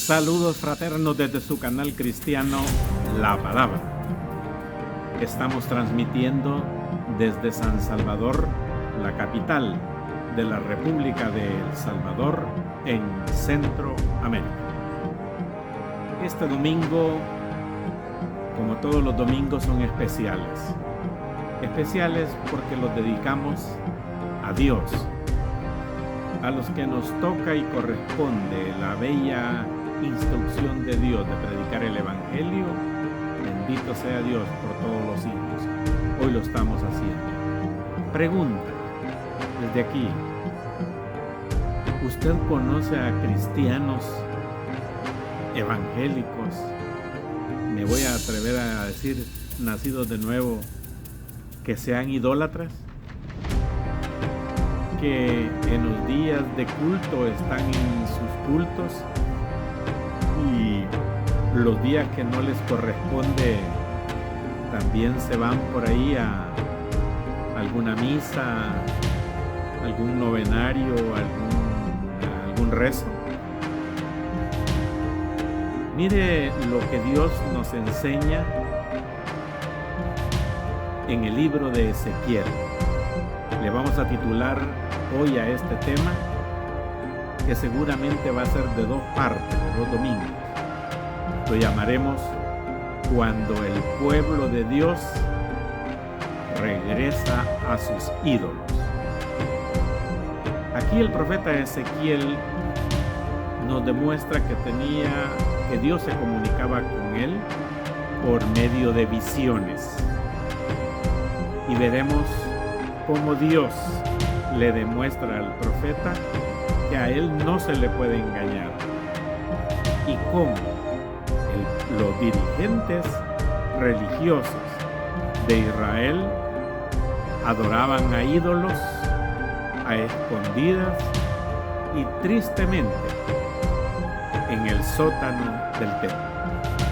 Saludos fraternos desde su canal cristiano La Palabra. Estamos transmitiendo desde San Salvador, la capital de la República de El Salvador, en Centroamérica. Este domingo, como todos los domingos, son especiales. Especiales porque los dedicamos a Dios, a los que nos toca y corresponde la bella instrucción de Dios de predicar el Evangelio. Bendito sea Dios por todos los siglos. Hoy lo estamos haciendo. Pregunta desde aquí: ¿usted conoce a cristianos evangélicos? Me voy a atrever a decir nacidos de nuevo, que sean idólatras, que en los días de culto están en sus cultos y los días que no les corresponde también se van por ahí a alguna misa, algún novenario, algún rezo. Mire lo que Dios nos enseña en el libro de Ezequiel. Le vamos a titular hoy a este tema, que seguramente va a ser de dos partes, de dos domingos. Lo llamaremos Cuando el pueblo de Dios regresa a sus ídolos. Aquí el profeta Ezequiel nos demuestra que Dios se comunicaba con él por medio de visiones. Y veremos cómo Dios le demuestra al profeta que a él no se le puede engañar, y cómo los dirigentes religiosos de Israel adoraban a ídolos a escondidas y tristemente en el sótano del templo.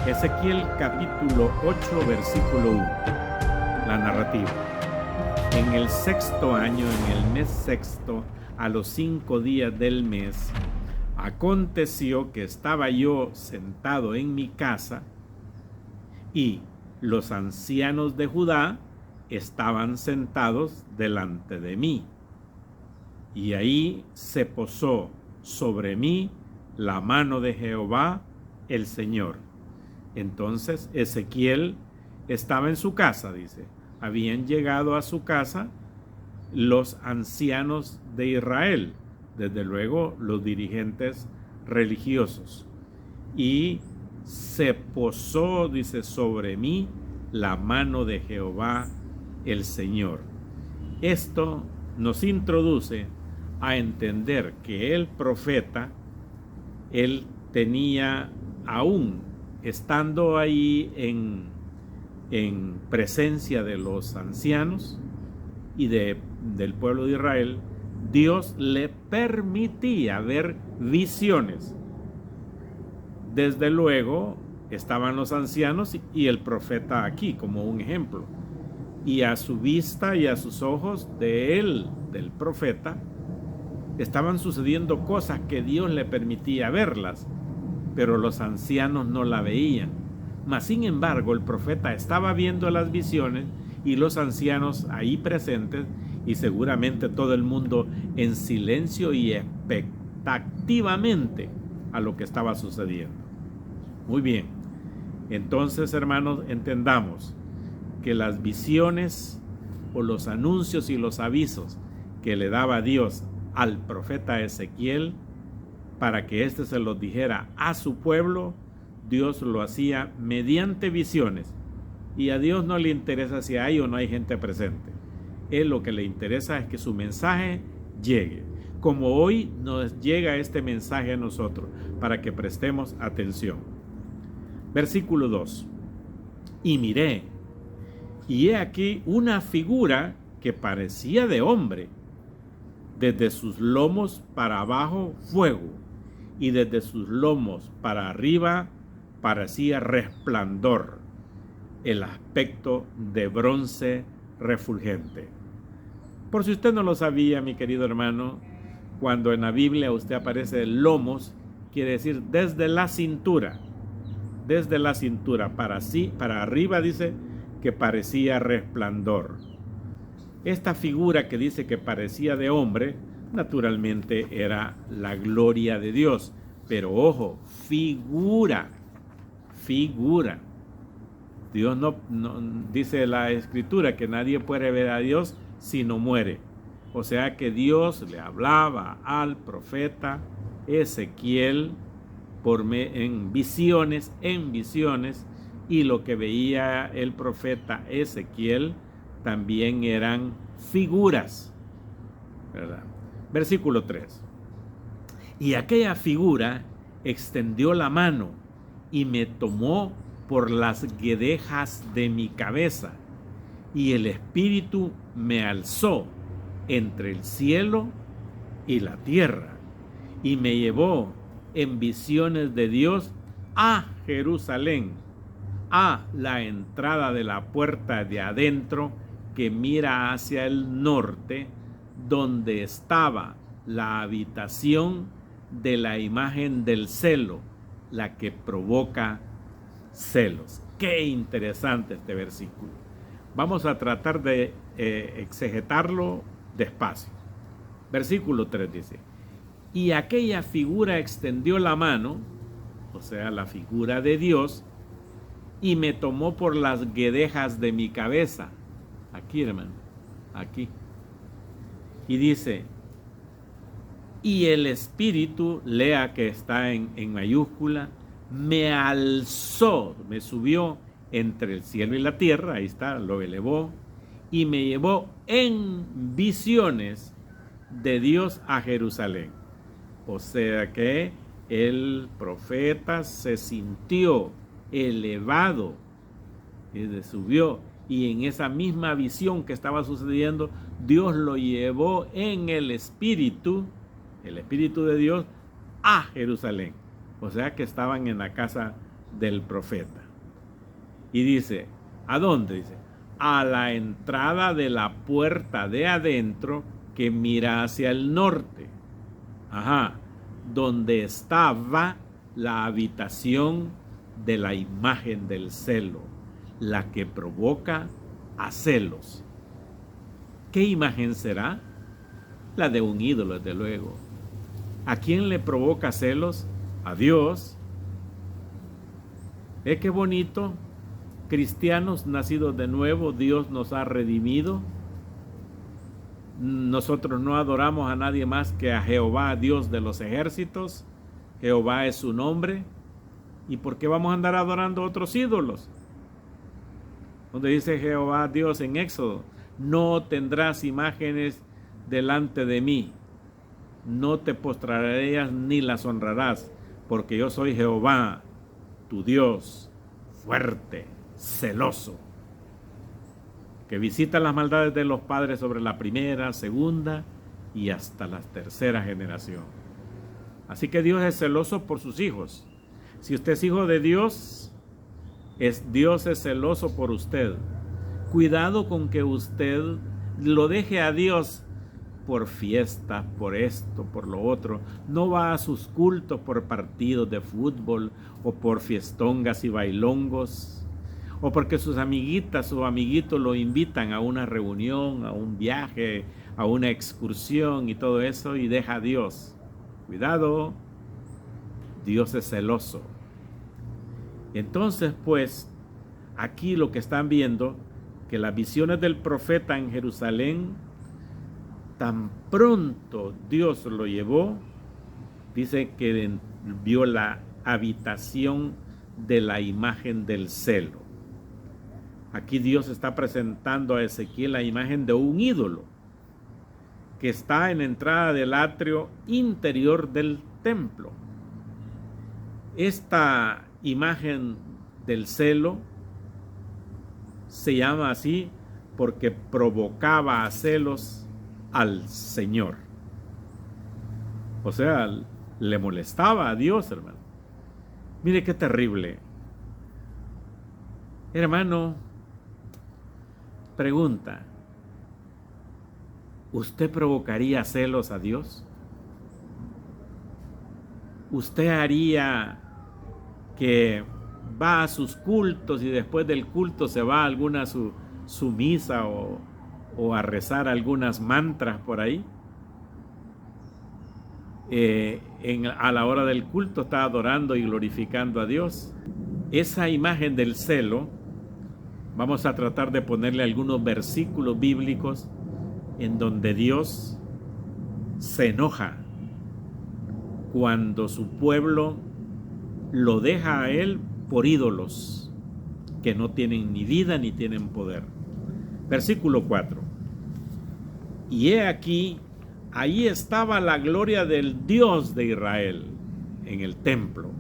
Ezequiel capítulo 8 versículo 1, la narrativa. En el sexto año, en el mes sexto, a los 5 días del mes, aconteció que estaba yo sentado en mi casa y los ancianos de Judá estaban sentados delante de mí. Y ahí se posó sobre mí la mano de Jehová, el Señor. Entonces Ezequiel estaba en su casa, dice. Habían llegado a su casa los ancianos de Israel, desde luego los dirigentes religiosos, y se posó, dice, sobre mí la mano de Jehová el Señor. Esto nos introduce a entender que el profeta, él tenía, aún estando ahí en presencia de los ancianos y del pueblo de Israel, Dios le permitía ver visiones. Desde luego estaban los ancianos y el profeta aquí como un ejemplo, y a su vista y a sus ojos del profeta estaban sucediendo cosas que Dios le permitía verlas, pero los ancianos no la veían. Mas sin embargo el profeta estaba viendo las visiones y los ancianos ahí presentes, y seguramente todo el mundo en silencio y expectativamente a lo que estaba sucediendo. Muy bien, entonces, hermanos, entendamos que las visiones o los anuncios y los avisos que le daba Dios al profeta Ezequiel para que éste se los dijera a su pueblo, Dios lo hacía mediante visiones. Y a Dios no le interesa si hay o no hay gente presente. Él lo que le interesa es que su mensaje llegue, como hoy nos llega este mensaje a nosotros, para que prestemos atención. Versículo 2. Y miré, y he aquí una figura que parecía de hombre, desde sus lomos para abajo fuego, y desde sus lomos para arriba parecía resplandor, el aspecto de bronce refulgente. Por si usted no lo sabía, mi querido hermano, cuando en la Biblia usted aparece lomos, quiere decir desde la cintura para arriba, dice que parecía resplandor. Esta figura que dice que parecía de hombre, naturalmente era la gloria de Dios, pero ojo, figura. Dios no dice la Escritura que nadie puede ver a Dios si no muere. O sea que Dios le hablaba al profeta Ezequiel en visiones, y lo que veía el profeta Ezequiel también eran figuras, ¿verdad? Versículo 3. Y aquella figura extendió la mano y me tomó por las guedejas de mi cabeza, y el Espíritu me alzó entre el cielo y la tierra, y me llevó en visiones de Dios a Jerusalén, a la entrada de la puerta de adentro que mira hacia el norte, donde estaba la habitación de la imagen del celo, la que provoca celos. Qué interesante este versículo. Vamos a tratar de exegetarlo despacio. Versículo 3 dice: y aquella figura extendió la mano, o sea, la figura de Dios, y me tomó por las guedejas de mi cabeza. Aquí, hermano, aquí. Y dice, y el Espíritu, lea que está en mayúscula, me alzó, me subió entre el cielo y la tierra, ahí está, lo elevó, y me llevó en visiones de Dios a Jerusalén. O sea que el profeta se sintió elevado, subió, y en esa misma visión que estaba sucediendo, Dios lo llevó en el Espíritu de Dios, a Jerusalén. O sea que estaban en la casa del profeta. Y dice, ¿a dónde? Dice, a la entrada de la puerta de adentro que mira hacia el norte. Donde estaba la habitación de la imagen del celo, la que provoca a celos. ¿Qué imagen será? La de un ídolo, desde luego. ¿A quién le provoca celos? A Dios. Qué bonito. Cristianos nacidos de nuevo, Dios nos ha redimido. Nosotros no adoramos a nadie más que a Jehová, Dios de los ejércitos. Jehová es su nombre. ¿Y por qué vamos a andar adorando a otros ídolos? Donde dice Jehová Dios en Éxodo, no tendrás imágenes delante de mí, no te postrarás ni las honrarás, porque yo soy Jehová, tu Dios, fuerte, celoso, que visita las maldades de los padres sobre la primera, segunda y hasta la tercera generación. Así que Dios es celoso por sus hijos. Si usted es hijo de Dios, Dios es celoso por usted. Cuidado con que usted lo deje a Dios por fiestas, por esto, por lo otro. No va a sus cultos por partidos de fútbol o por fiestongas y bailongos, o porque sus amiguitas o amiguitos lo invitan a una reunión, a un viaje, a una excursión y todo eso, y deja a Dios. Cuidado, Dios es celoso. Entonces, pues, aquí lo que están viendo, que las visiones del profeta en Jerusalén, tan pronto Dios lo llevó, dice que vio la habitación de la imagen del celo. Aquí Dios está presentando a Ezequiel la imagen de un ídolo que está en la entrada del atrio interior del templo. Esta imagen del celo se llama así porque provocaba a celos al Señor. O sea, le molestaba a Dios, hermano. Mire qué terrible. Hermano, pregunta, ¿usted provocaría celos a Dios? ¿Usted haría que va a sus cultos y después del culto se va a alguna su misa o a rezar algunas mantras por ahí? A la hora del culto está adorando y glorificando a Dios. Esa imagen del celo, vamos a tratar de ponerle algunos versículos bíblicos en donde Dios se enoja cuando su pueblo lo deja a él por ídolos que no tienen ni vida ni tienen poder. Versículo 4. Y he aquí, ahí estaba la gloria del Dios de Israel en el templo,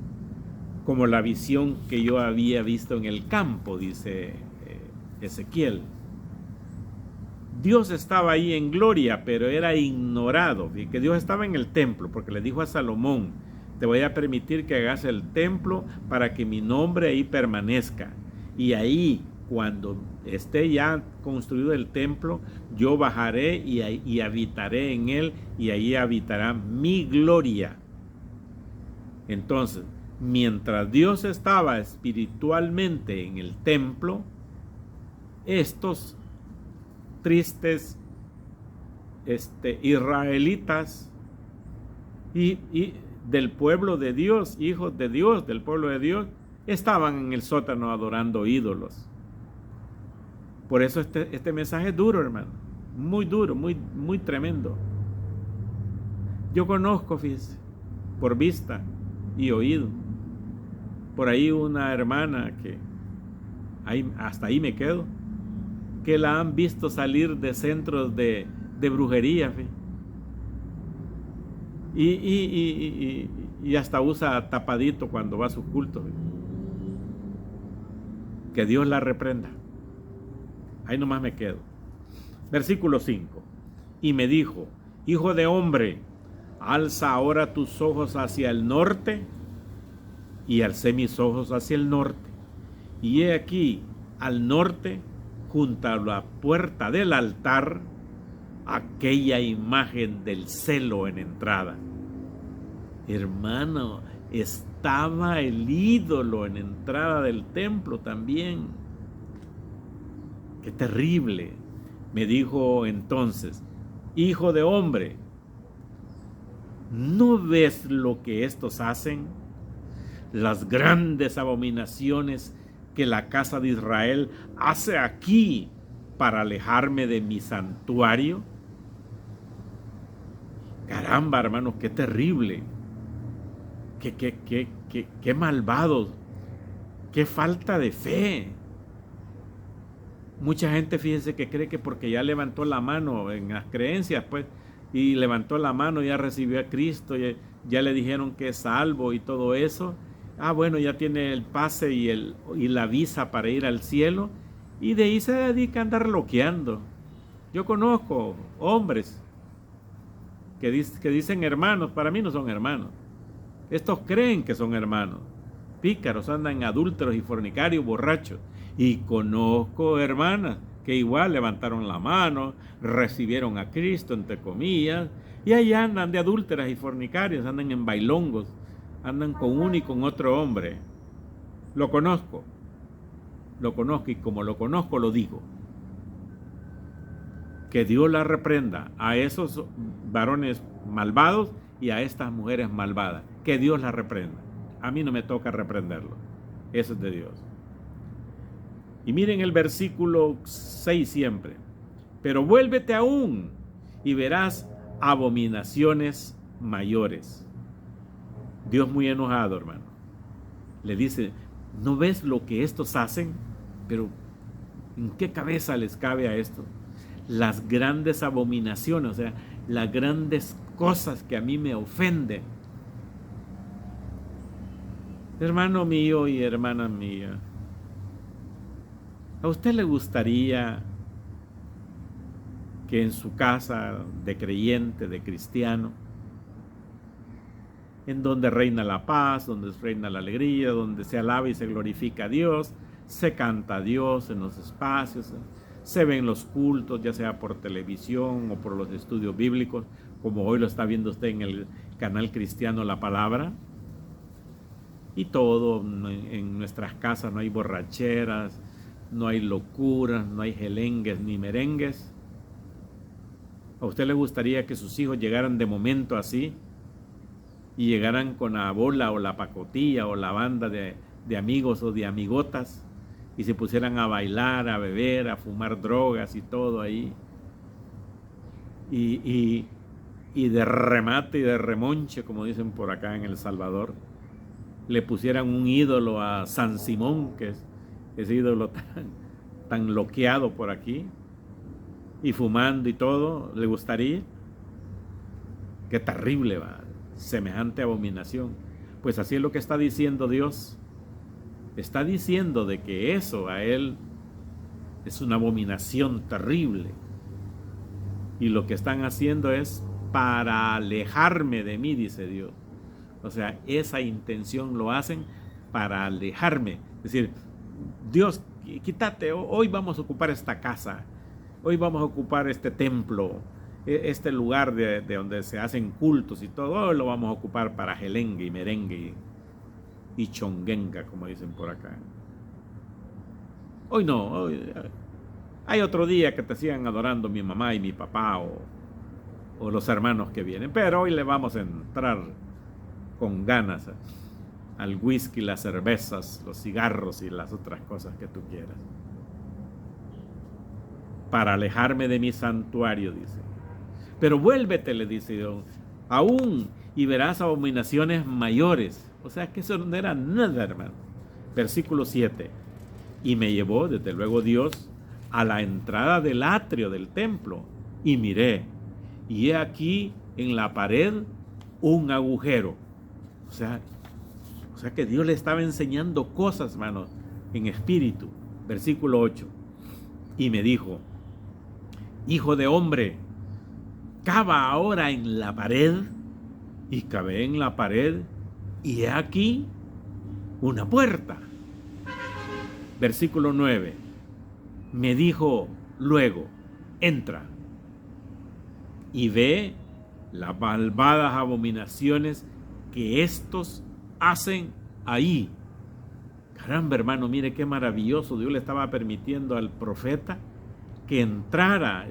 como la visión que yo había visto en el campo, dice Ezequiel. Dios estaba ahí en gloria, pero era ignorado. Y que Dios estaba en el templo, porque le dijo a Salomón: te voy a permitir que hagas el templo para que mi nombre ahí permanezca. Y ahí, cuando esté ya construido el templo, yo bajaré y habitaré en él, y ahí habitará mi gloria. Entonces, mientras Dios estaba espiritualmente en el templo, estos tristes israelitas y del pueblo de Dios, hijos de Dios, del pueblo de Dios, estaban en el sótano adorando ídolos. Por eso este mensaje es duro, hermano, muy duro, muy, muy tremendo. Yo conozco, fíjese, por vista y oído, por ahí una hermana que hasta ahí me quedo, que la han visto salir de centros de brujería, y hasta usa tapadito cuando va a sus cultos. Que Dios la reprenda. Ahí nomás me quedo. Versículo 5. Y me dijo: hijo de hombre, alza ahora tus ojos hacia el norte. Y alcé mis ojos hacia el norte, y he aquí al norte, junto a la puerta del altar, aquella imagen del celo en entrada. Hermano, estaba el ídolo en entrada del templo también. ¡Qué terrible! Me dijo entonces: hijo de hombre, ¿no ves lo que estos hacen? Las grandes abominaciones que la casa de Israel hace aquí para alejarme de mi santuario. Caramba, hermanos, qué terrible, qué malvados, qué falta de fe. Mucha gente, fíjense, que cree que porque ya levantó la mano en las creencias, pues, y levantó la mano, ya recibió a Cristo, ya le dijeron que es salvo y todo eso. Bueno, ya tiene el pase y la visa para ir al cielo, y de ahí se dedica a andar loqueando. Yo conozco hombres que dicen hermanos, para mí no son hermanos. Estos creen que son hermanos. Pícaros, andan adúlteros y fornicarios, borrachos. Y conozco hermanas que igual levantaron la mano, recibieron a Cristo, entre comillas, y ahí andan de adúlteras y fornicarios, andan en bailongos, andan con uno y con otro hombre. Lo conozco, y como lo conozco, lo digo. Que Dios la reprenda a esos varones malvados y a estas mujeres malvadas. Que Dios la reprenda. A mí no me toca reprenderlo. Eso es de Dios. Y miren el versículo 6 siempre. Pero vuélvete aún y verás abominaciones mayores. Dios muy enojado, hermano. Le dice: ¿no ves lo que estos hacen? Pero ¿en qué cabeza les cabe a esto? Las grandes abominaciones, o sea, las grandes cosas que a mí me ofenden. Hermano mío y hermana mía, ¿a usted le gustaría que en su casa de creyente, de cristiano, en donde reina la paz, donde reina la alegría, donde se alaba y se glorifica a Dios, se canta a Dios en los espacios, se ven los cultos, ya sea por televisión o por los estudios bíblicos, como hoy lo está viendo usted en el canal cristiano La Palabra? y todo. En nuestras casas no hay borracheras, no hay locuras, no hay gelengues ni merengues. ¿A usted le gustaría que sus hijos llegaran de momento así y llegaran con la bola o la pacotilla o la banda de amigos o de amigotas y se pusieran a bailar, a beber, a fumar drogas y todo ahí? Y de remate y de remonche, como dicen por acá en El Salvador, le pusieran un ídolo a San Simón, que es ese ídolo tan loqueado por aquí, y fumando y todo. ¿Le gustaría? Qué terrible, va, semejante abominación. Pues así es lo que está diciendo Dios. Está diciendo de que eso a él es una abominación terrible, y lo que están haciendo es para alejarme de mí, dice Dios. O sea, esa intención lo hacen para alejarme. Es decir, Dios, quítate, hoy vamos a ocupar esta casa, hoy vamos a ocupar este templo, este lugar de donde se hacen cultos y todo, hoy lo vamos a ocupar para gelengue y merengue y chonguenga, como dicen por acá. Hoy no, hoy hay otro día que te sigan adorando mi mamá y mi papá o los hermanos que vienen, pero hoy le vamos a entrar con ganas al whisky, las cervezas, los cigarros y las otras cosas que tú quieras. Para alejarme de mi santuario, dice. Pero vuélvete, le dice Dios, aún, y verás abominaciones mayores. O sea que eso no era nada, hermano. Versículo 7. Y me llevó, desde luego Dios, a la entrada del atrio del templo, y miré, y he aquí en la pared un agujero. O sea que Dios le estaba enseñando cosas, hermano, en espíritu. Versículo 8. Y me dijo, hijo de hombre, cava ahora en la pared. Y cavé en la pared, y he aquí una puerta. Versículo 9. Me dijo luego, entra y ve las malvadas abominaciones que estos hacen ahí. Caramba, hermano, mire qué maravilloso. Dios le estaba permitiendo al profeta que entrara.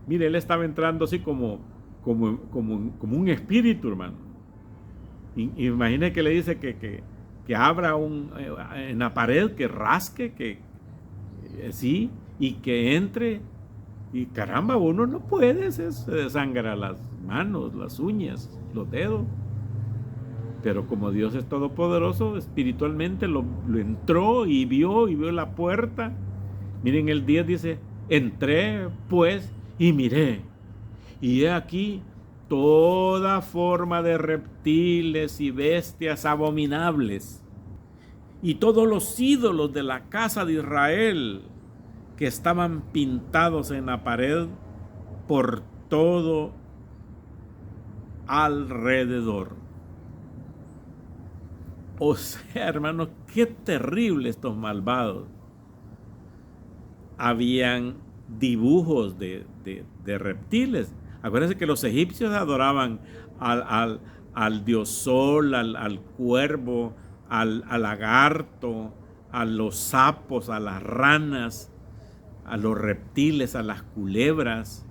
Mire, él estaba entrando así como un espíritu, hermano. Imagine que le dice que abra en la pared, que rasque, sí, y que entre. Y caramba, uno no puede, se desangra las manos, las uñas, los dedos. Pero como Dios es todopoderoso, espiritualmente lo entró y vio la puerta. Miren, el 10 dice, entré pues y miré, y he aquí toda forma de reptiles y bestias abominables, y todos los ídolos de la casa de Israel que estaban pintados en la pared por todo alrededor. O sea, hermanos, qué terrible estos malvados. Habían dibujos de reptiles. Acuérdense que los egipcios adoraban al dios sol, al cuervo, al lagarto, a los sapos, a las ranas, a los reptiles, a las culebras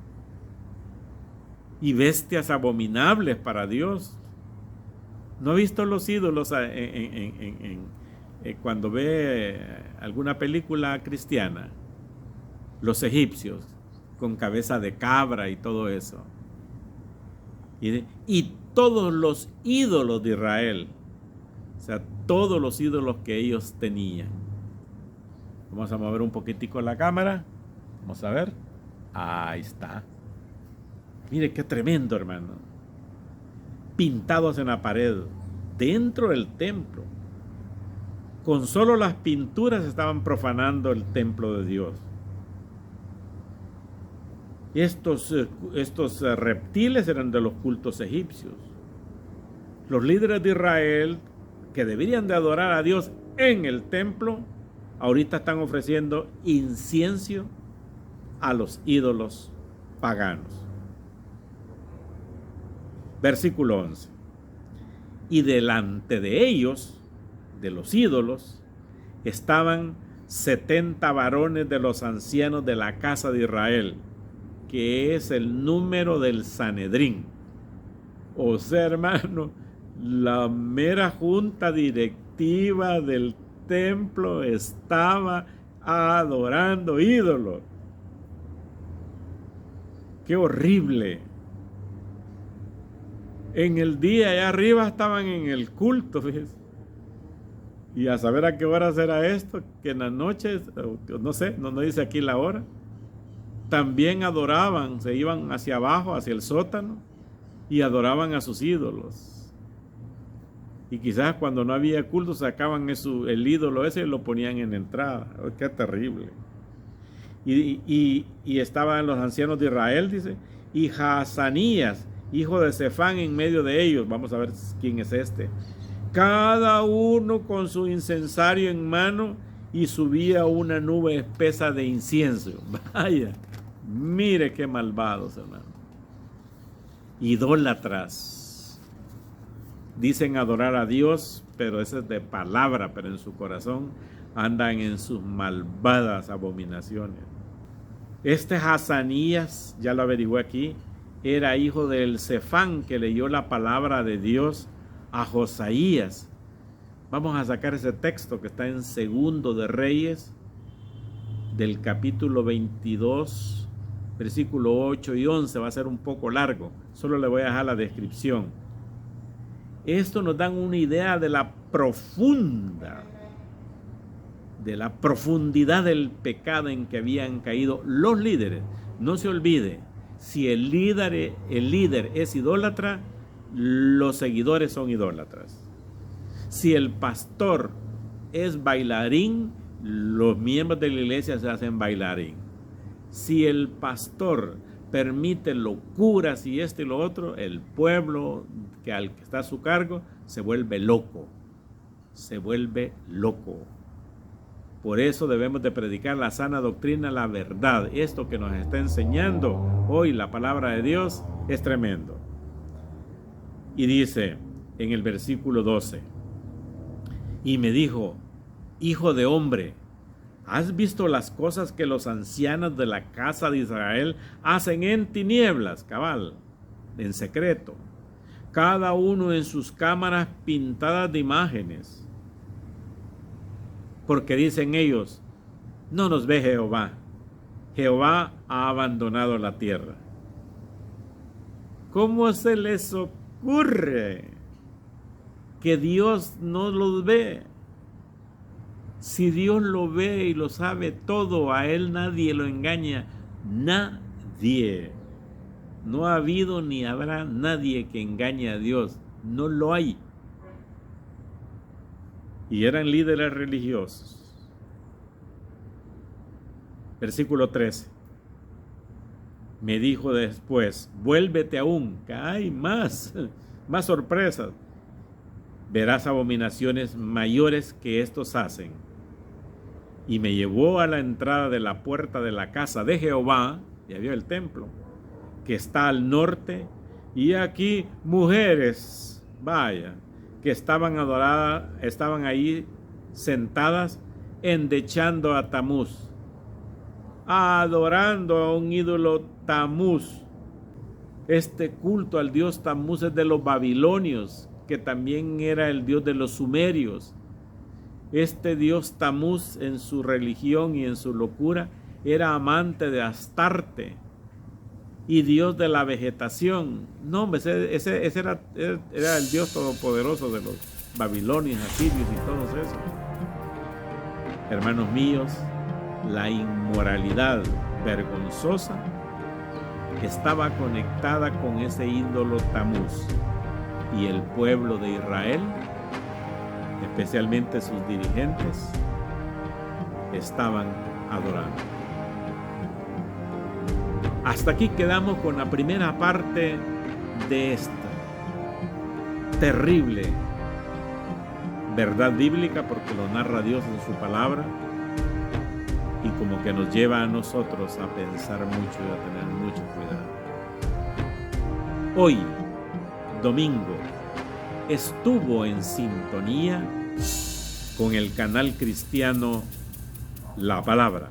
y bestias abominables para Dios. ¿No ha visto los ídolos cuando ve alguna película cristiana? Los egipcios con cabeza de cabra y todo eso. Y todos los ídolos de Israel, o sea, todos los ídolos que ellos tenían. Vamos a mover un poquitico la cámara. Vamos a ver. Ahí está. Mire qué tremendo, hermano. Pintados en la pared, dentro del templo. Con solo las pinturas estaban profanando el templo de Dios. Estos reptiles eran de los cultos egipcios. Los líderes de Israel, que deberían de adorar a Dios en el templo, ahorita están ofreciendo incienso a los ídolos paganos. Versículo 11. Y delante de ellos de los ídolos, estaban 70 varones de los ancianos de la casa de Israel, que es el número del Sanedrín. O sea, hermano, la mera junta directiva del templo estaba adorando ídolos. ¡Qué horrible! En el día allá arriba estaban en el culto, fíjense. Y a saber a qué hora será esto, que en las noches, no sé, no dice aquí la hora, también adoraban, se iban hacia abajo, hacia el sótano, y adoraban a sus ídolos. Y quizás cuando no había culto sacaban el ídolo ese y lo ponían en la entrada. Oh, ¡qué terrible! Y estaban los ancianos de Israel, dice, y Jaazanías, hijo de Cefán, en medio de ellos. Vamos a ver quién es este. Cada uno con su incensario en mano, y subía una nube espesa de incienso. Vaya, mire qué malvados, hermano. Idólatras. Dicen adorar a Dios, pero eso es de palabra, pero en su corazón andan en sus malvadas abominaciones. Este Jaazanías, ya lo averigué aquí, era hijo del Cefán, que leyó la palabra de Dios a Josaías. Vamos a sacar ese texto que está en Segundo de Reyes, del capítulo 22, versículo 8 y 11. Va a ser un poco largo, solo le voy a dejar la descripción. Esto nos da una idea de la profundidad del pecado en que habían caído los líderes. No se olvide, si el líder es idólatra, los seguidores son idólatras. Si el pastor es bailarín, los miembros de la iglesia se hacen bailarín. Si el pastor permite locuras y esto y lo otro, el pueblo al que está a su cargo se vuelve loco. Se vuelve loco. Por eso debemos de predicar la sana doctrina, la verdad. Esto que nos está enseñando hoy la palabra de Dios es tremendo. Y dice en el versículo 12, y me dijo, hijo de hombre, ¿has visto las cosas que los ancianos de la casa de Israel hacen en tinieblas, cabal, en secreto? Cada uno en sus cámaras pintadas de imágenes. Porque dicen ellos, no nos ve Jehová. Jehová ha abandonado la tierra. ¿Cómo se les ocurre que Dios no los ve? Si Dios lo ve y lo sabe todo, a Él nadie lo engaña. Nadie. No ha habido ni habrá nadie que engañe a Dios. No lo hay. Y eran líderes religiosos. Versículo 13. Me dijo después, vuélvete aún, que hay más sorpresas. Verás abominaciones mayores que estos hacen. Y me llevó a la entrada de la puerta de la casa de Jehová, ya vio el templo, que está al norte, y aquí mujeres, vaya, que estaban ahí sentadas endechando a Tamuz, adorando a un ídolo Tamuz. Este culto al dios Tamuz es de los babilonios, que también era el dios de los sumerios. Este dios Tamuz, en su religión y en su locura, era amante de Astarte y dios de la vegetación. No, ese era el dios todopoderoso de los babilonios, asirios y todos esos. Hermanos míos, la inmoralidad vergonzosa estaba conectada con ese ídolo Tamuz, y el pueblo de Israel, especialmente sus dirigentes, estaban adorando. Hasta aquí quedamos con la primera parte de esta terrible verdad bíblica, porque lo narra Dios en su palabra, y como que nos lleva a nosotros a pensar mucho y a tener mucho cuidado. Hoy, domingo, estuvo en sintonía con el canal cristiano La Palabra.